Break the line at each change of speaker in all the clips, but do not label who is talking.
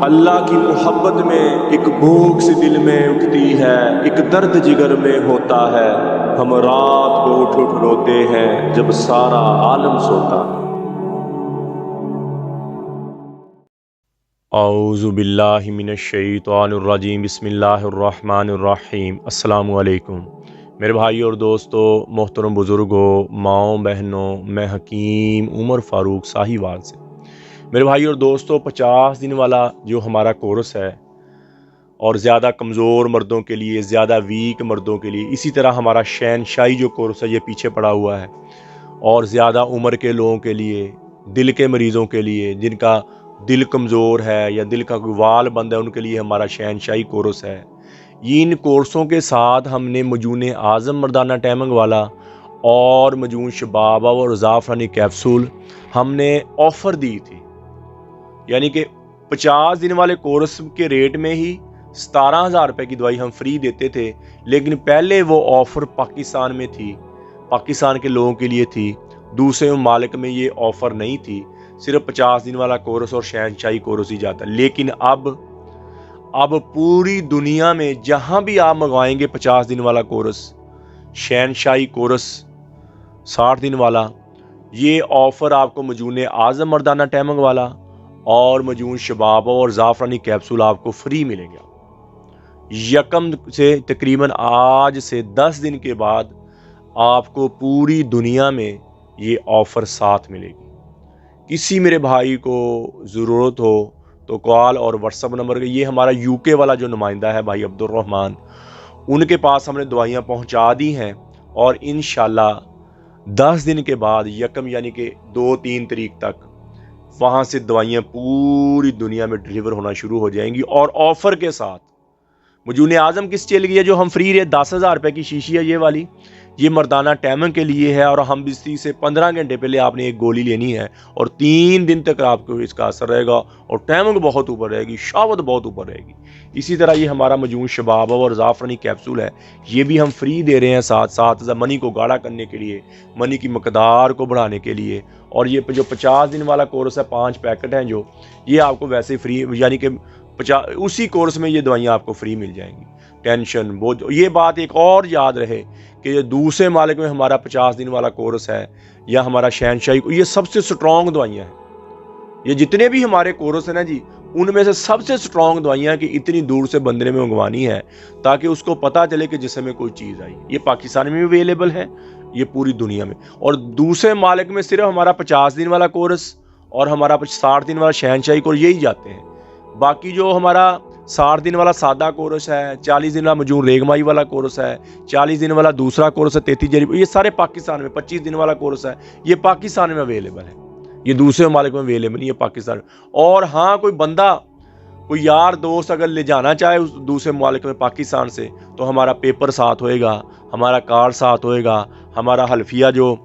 اللہ کی محبت میں ایک بھوک سی دل میں اٹھتی ہے، ایک درد جگر میں ہوتا ہے، ہم رات کو اٹھ اٹھ روتے ہیں جب سارا عالم سوتا ہے۔ اعوذ باللہ من الشیطان الرجیم، بسم اللہ الرحمن الرحیم۔ السلام علیکم میرے بھائی اور دوستو، محترم بزرگوں، ماؤں بہنوں، میں حکیم عمر فاروق ساہیوال سے۔ میرے بھائی اور دوستو، 50 دن والا جو ہمارا کورس ہے، اور زیادہ کمزور مردوں کے لیے، زیادہ ویک مردوں کے لیے، اسی طرح ہمارا شہنشاہی جو کورس ہے یہ پیچھے پڑا ہوا ہے، اور زیادہ عمر کے لوگوں کے لیے، دل کے مریضوں کے لیے، جن کا دل کمزور ہے یا دل کا کوئی وال بند ہے، ان کے لیے ہمارا شہنشاہی کورس ہے۔ ان کورسوں کے ساتھ ہم نے مجون اعظم مردانہ ٹائمنگ والا اور مجون شباب اور زعفرانی کیپسول ہم نے آفر دی تھی، یعنی کہ 50 دن والے کورس کے ریٹ میں ہی 17,000 روپے کی دوائی ہم فری دیتے تھے، لیکن پہلے وہ آفر پاکستان میں تھی، پاکستان کے لوگوں کے لیے تھی، دوسرے ممالک میں یہ آفر نہیں تھی، صرف 50 دن والا کورس اور شہنشاہی کورس ہی جاتا۔ لیکن اب پوری دنیا میں جہاں بھی آپ منگوائیں گے 50 دن والا کورس، شہنشاہی کورس 60 دن والا، یہ آفر آپ کو مجون اعظم مردانہ ٹائمنگ والا اور مجون شباب اور زعفرانی کیپسول آپ کو فری ملے گا۔ یکم سے تقریباً آج سے 10 دن کے بعد آپ کو پوری دنیا میں یہ آفر ساتھ ملے گی۔ کسی میرے بھائی کو ضرورت ہو تو کال اور واٹس ایپ نمبر، یہ ہمارا یو کے والا جو نمائندہ ہے بھائی عبدالرحمان، ان کے پاس ہم نے دوائیاں پہنچا دی ہیں، اور انشاءاللہ 10 دن کے بعد یکم یعنی کہ 2-3 تاریخ تک وہاں سے دوائیاں پوری دنیا میں ڈیلیور ہونا شروع ہو جائیں گی، اور آفر کے ساتھ۔ مجون اعظم کس چل گئی ہے جو ہم فری رہے 10,000 روپے کی شیشی ہے، یہ والی، یہ مردانہ ٹائمنگ کے لیے ہے، اور ہم بستی سے 15 گھنٹے پہلے آپ نے ایک گولی لینی ہے، اور 3 دن تک آپ کو اس کا اثر رہے گا، اور ٹائمنگ بہت اوپر رہے گی، شاوت بہت اوپر رہے گی۔ اسی طرح یہ ہمارا مجون شباب اور زعفرانی کیپسول ہے، یہ بھی ہم فری دے رہے ہیں ساتھ منی کو گاڑھا کرنے کے لیے، منی کی مقدار کو بڑھانے کے لیے۔ اور یہ جو 50 دن والا کورس ہے، 5 پیکٹ ہیں جو، یہ آپ کو ویسے فری، یعنی کہ اسی کورس میں یہ دوائیاں آپ کو فری مل جائیں گی۔ ٹینشن بہت، یہ بات ایک اور یاد رہے کہ دوسرے مالک میں ہمارا 50 دن والا کورس ہے یا ہمارا شہنشاہی، یہ سب سے سٹرونگ دوائیاں ہیں۔ یہ جتنے بھی ہمارے کورس ہیں نا جی، ان میں سے سب سے سٹرونگ دوائیاں کہ اتنی دور سے بندے میں منگوانی ہے تاکہ اس کو پتہ چلے کہ جسم میں کوئی چیز آئی۔ یہ پاکستان میں بھی اویلیبل ہے، یہ پوری دنیا میں، اور دوسرے مالک میں صرف ہمارا 50 دن والا کورس اور ہمارا 60 دن والا شہنشاہی کورس یہی جاتے ہیں۔ باقی جو ہمارا 60 دن والا سادہ کورس ہے، 40 دن والا مجون ریگمائی والا کورس ہے، 40 دن والا دوسرا کورس ہے 33 جریب، یہ سارے پاکستان میں، 25 دن والا کورس ہے، یہ پاکستان میں اویلیبل ہے، یہ دوسرے ممالک میں اویلیبل نہیں ہے، پاکستان میں۔ اور ہاں، کوئی بندہ، کوئی یار دوست اگر لے جانا چاہے اس دوسرے ممالک میں پاکستان سے، تو ہمارا پیپر ساتھ ہوئے گا، ہمارا کارڈ ساتھ ہوئے گا، ہمارا حلفیہ جو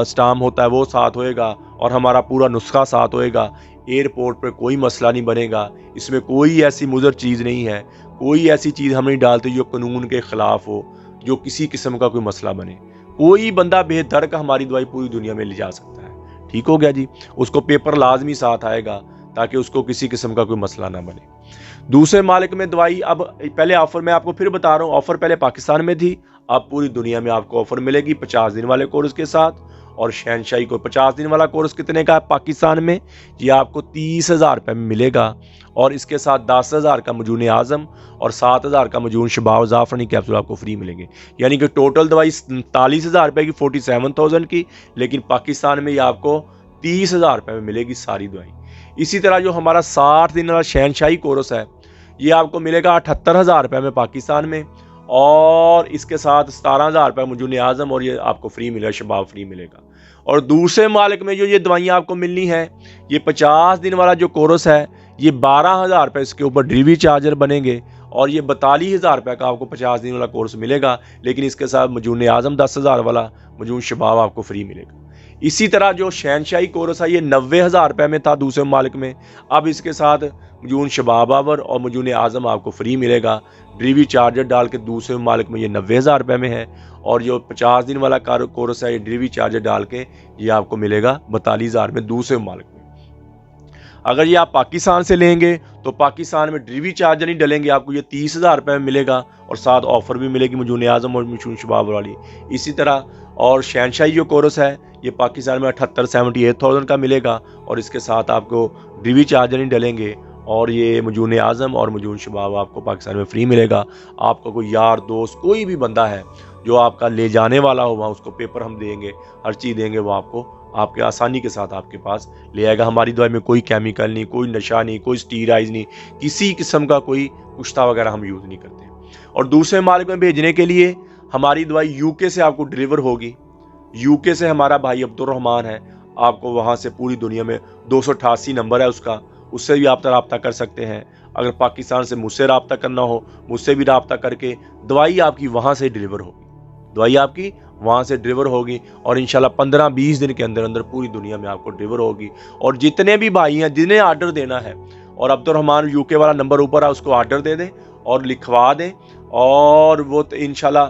سٹام ہوتا ہے وہ ساتھ ہوئے گا، اور ہمارا پورا نسخہ ساتھ ہوئے گا۔ ایئرپورٹ پہ کوئی مسئلہ نہیں بنے گا، اس میں کوئی ایسی مضر چیز نہیں ہے، کوئی ایسی چیز ہم نہیں ڈالتے جو قانون کے خلاف ہو، جو کسی قسم کا کوئی مسئلہ بنے۔ کوئی بندہ بے دھڑک ہماری دوائی پوری دنیا میں لے جا سکتا ہے، ٹھیک ہو گیا جی۔ اس کو پیپر لازمی ساتھ آئے گا تاکہ اس کو کسی قسم کا کوئی مسئلہ نہ بنے۔ دوسرے مالک میں دوائی، اب پہلے آفر میں آپ کو پھر بتا رہا ہوں، آفر پہلے پاکستان میں تھی، اب پوری دنیا میں آپ کو آفر ملے گی 50 دن والے کورس کے ساتھ، اور شہنشاہی کو 50 دن والا کورس کتنے کا ہے پاکستان میں؟ یہ آپ کو 30,000 روپے میں ملے گا، اور اس کے ساتھ 10,000 کا مجون اعظم اور 7,000 کا مجون شباب زعفرانی کیپسول آپ کو فری ملیں گے، یعنی کہ ٹوٹل دوائی 43,000 روپے کی، 47,000 کی، لیکن پاکستان میں یہ آپ کو 30,000 روپے میں ملے گی ساری دوائی۔ اسی طرح جو ہمارا 60 دن والا شہنشاہی کورس ہے، یہ آپ کو ملے گا 78,000 روپے میں پاکستان میں، اور اس کے ساتھ 17,000 روپے مجون اعظم، اور یہ آپ کو فری ملے گا، شباب فری ملے گا۔ اور دوسرے مالک میں جو یہ دوائیاں آپ کو ملنی ہے، یہ 50 دن والا جو کورس ہے، یہ 12,000 روپے اس کے اوپر ڈلیوری چارجر بنیں گے، اور یہ 42,000 روپے کا آپ کو 50 دن والا کورس ملے گا، لیکن اس کے ساتھ مجون اعظم 10,000 والا مجون شباب آپ کو فری ملے گا۔ اسی طرح جو شہنشاہی کورس ہے، یہ 90,000 روپے میں تھا دوسرے مالک میں، اب اس کے ساتھ مجون شباب آور اور مجون اعظم آپ کو فری ملے گا، ڈلیوری چارجر ڈال کے دوسرے مالک میں یہ 90,000 روپے میں ہے، اور جو 50 دن والا کورس ہے، یہ ڈلیوری چارجر ڈال کے یہ آپ کو ملے گا 42,000 میں دوسرے مالک میں۔ اگر یہ آپ پاکستان سے لیں گے تو پاکستان میں ڈلیوری چارج نہیں ڈلیں گے، آپ کو یہ 30,000 روپے میں ملے گا اور ساتھ آفر بھی ملے گی مجون اعظم اور مشون شباب والی۔ اسی طرح اور شہنشاہی جو کورس ہے یہ پاکستان میں 78,000 کا ملے گا اور اس کے ساتھ آپ کو ڈلیوری چارج نہیں ڈلیں گے، اور یہ مجون اعظم اور مجون شباب آپ کو پاکستان میں فری ملے گا۔ آپ کا کوئی یار دوست کوئی بھی بندہ ہے جو آپ کا لے جانے والا ہو، وہاں اس کو پیپر ہم دیں گے، ہر چیز دیں گے، وہ آپ کو آپ کے آسانی کے ساتھ آپ کے پاس لے آئے گا۔ ہماری دوائی میں کوئی کیمیکل نہیں، کوئی نشہ نہیں، کوئی اسٹیرائز نہیں، کسی قسم کا کوئی کشتہ وغیرہ ہم یوز نہیں کرتے۔ اور دوسرے ممالک میں بھیجنے کے لیے ہماری دوائی یو کے سے آپ کو ڈلیور ہوگی۔ یو کے سے ہمارا بھائی عبد الرحمان ہے، آپ کو وہاں سے پوری دنیا میں 288 نمبر ہے اس سے بھی آپ رابطہ کر سکتے ہیں۔ اگر پاکستان سے مجھ سے رابطہ کرنا ہو، مجھ سے بھی رابطہ کر کے دوائی آپ کی وہاں سے ڈلیور ہوگی، دوائی آپ کی وہاں سے ڈلیور ہوگی، اور انشاءاللہ 15-20 دن کے اندر پوری دنیا میں آپ کو ڈلیور ہوگی۔ اور جتنے بھی بھائی ہیں جنہیں آرڈر دینا ہے، اور عبد الرحمان یو کے والا نمبر اوپر ہے، اس کو آرڈر دے دیں اور لکھوا دیں، اور وہ انشاءاللہ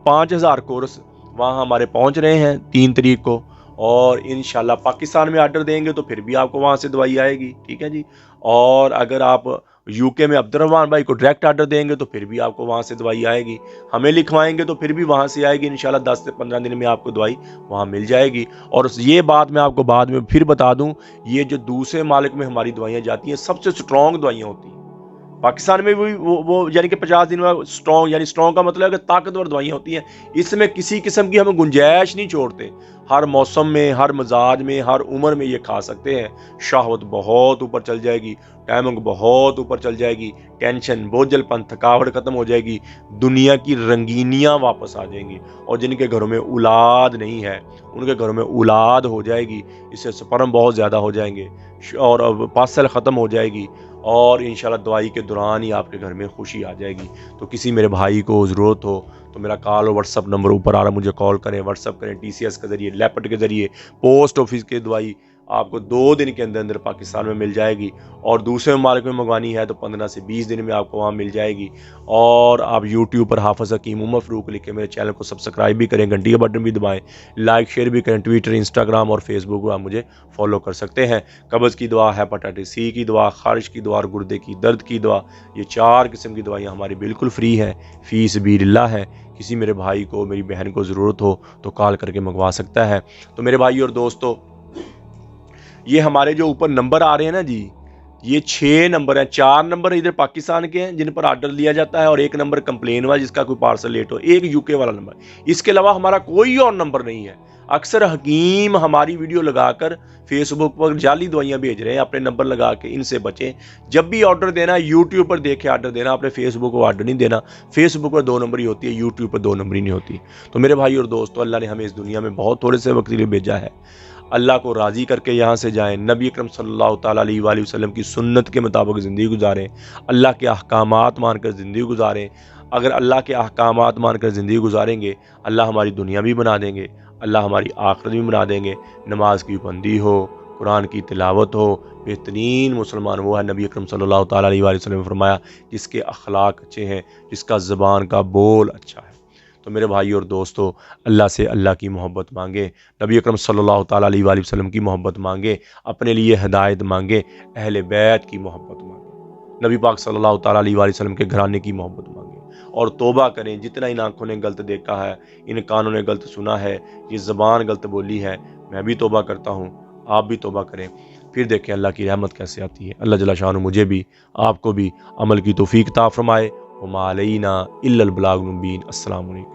5,000 کورس وہاں ہمارے پہنچ رہے ہیں 3 تاریخ کو، اور انشاءاللہ پاکستان میں آرڈر دیں گے تو پھر بھی آپ کو وہاں سے دوائی آئے گی، ٹھیک ہے جی۔ اور اگر آپ یو کے میں عبد الرحمان بھائی کو ڈائریکٹ آرڈر دیں گے تو پھر بھی آپ کو وہاں سے دوائی آئے گی، ہمیں لکھوائیں گے تو پھر بھی وہاں سے آئے گی انشاءاللہ 10 سے 15 دن میں آپ کو دوائی وہاں مل جائے گی۔ اور یہ بات میں آپ کو بعد میں پھر بتا دوں، یہ جو دوسرے ممالک میں ہماری دوائیاں جاتی ہیں سب سے سٹرونگ دوائیاں ہوتی ہیں۔ پاکستان میں بھی وہ یعنی کہ 50 دن میں سٹرونگ، یعنی سٹرونگ کا مطلب ہے کہ طاقتور دوائیاں ہوتی ہیں، اس میں کسی قسم کی ہم گنجائش نہیں چھوڑتے، ہر موسم میں، ہر مزاج میں، ہر عمر میں یہ کھا سکتے ہیں۔ شہوت بہت اوپر چل جائے گی، ٹائمنگ بہت اوپر چل جائے گی، ٹینشن، بوجھل پن، تھکاوٹ ختم ہو جائے گی، دنیا کی رنگینیاں واپس آ جائیں گی، اور جن کے گھروں میں اولاد نہیں ہے ان کے گھروں میں اولاد ہو جائے گی، اس سے سپرم بہت زیادہ ہو جائیں گے، اور پاسل ختم ہو جائے گی، اور انشاءاللہ دوائی کے دوران ہی آپ کے گھر میں خوشی آ جائے گی۔ تو کسی میرے بھائی کو ضرورت ہو تو میرا کال اور واٹس اپ نمبر اوپر آ رہا ہے، مجھے کال کریں، واٹس اپ کریں، TCS کے ذریعے، لیپٹ کے ذریعے، پوسٹ آفس کی دوائی آپ کو 2 دن کے اندر پاکستان میں مل جائے گی، اور دوسرے ممالک میں منگوانی ہے تو 15 سے 20 دن میں آپ کو وہاں مل جائے گی۔ اور آپ یوٹیوب پر حافظ حکیم عمر فاروق لکھ کے میرے چینل کو سبسکرائب بھی کریں، گھنٹی کا بٹن بھی دبائیں، لائک شیئر بھی کریں، ٹویٹر، انسٹاگرام اور فیس بک پر آپ مجھے فالو کر سکتے ہیں۔ قبض کی دعا، ہیپاٹائٹس C کی دعا، خارش کی دعا اور گردے کی درد کی دعا، یہ 4 قسم کی دوائیاں ہماری بالکل فری ہیں، فی سبیل اللہ ہے۔ کسی میرے بھائی کو، میری بہن کو ضرورت ہو تو کال کر کے منگوا سکتا ہے۔ تو میرے بھائی اور دوستو، یہ ہمارے جو اوپر نمبر آ رہے ہیں نا جی، یہ 6 نمبر ہیں، 4 نمبر ادھر پاکستان کے ہیں جن پر آرڈر لیا جاتا ہے، اور 1 نمبر کمپلین ہوا جس کا کوئی پارسل لیٹ ہو، 1 UK والا نمبر، اس کے علاوہ ہمارا کوئی اور نمبر نہیں ہے۔ اکثر حکیم ہماری ویڈیو لگا کر فیس بک پر جعلی دوائیاں بھیج رہے ہیں، اپنے نمبر لگا کے، ان سے بچیں۔ جب بھی آرڈر دینا ہے یوٹیوب پر دیکھ کے آرڈر دینا، اپنے فیس بک کو آرڈر نہیں دینا، فیس بک پر 2 نمبر ہی ہوتی ہے، یوٹیوب پر 2 نمبر ہی نہیں ہوتی۔ تو میرے بھائی اور دوستو، اللہ نے ہمیں اس دنیا میں بہت تھوڑے سے وقت کے لیے بھیجا ہے، اللہ کو راضی کر کے یہاں سے جائیں، نبی اکرم صلی اللہ تعالیٰ علیہ وآلہ وسلم کی سنت کے مطابق زندگی گزاریں، اللہ کے احکامات مان کر زندگی گزاریں۔ اگر اللہ کے احکامات مان کر زندگی گزاریں گے، اللہ ہماری دنیا بھی بنا دیں گے، اللہ ہماری آخرت بھی بنا دیں گے۔ نماز کی پابندی ہو، قرآن کی تلاوت ہو، بہترین مسلمان وہ ہے، نبی اکرم صلی اللہ تعالیٰ علیہ وآلہ وسلم نے فرمایا، جس کے اخلاق اچھے ہیں، جس کا زبان کا بول اچھا ہے۔ تو میرے بھائی اور دوستو، اللہ سے اللہ کی محبت مانگیں، نبی اکرم صلی اللہ تعالیٰ علیہ وآلہ وسلم کی محبت مانگیں، اپنے لیے ہدایت مانگیں، اہل بیت کی محبت مانگیں، نبی پاک صلی اللہ تعالیٰ علیہ وآلہ وسلم کے گھرانے کی محبت مانگیں، اور توبہ کریں۔ جتنا ان آنکھوں نے غلط دیکھا ہے، ان کانوں نے غلط سنا ہے، یہ زبان غلط بولی ہے، میں بھی توبہ کرتا ہوں، آپ بھی توبہ کریں، پھر دیکھیں اللہ کی رحمت کیسے آتی ہے۔ اللہ جل شانہ مجھے بھی، آپ کو بھی عمل کی توفیق عطا فرمائے۔ وما علینا الا البلاغ المبین۔ السلام علیکم۔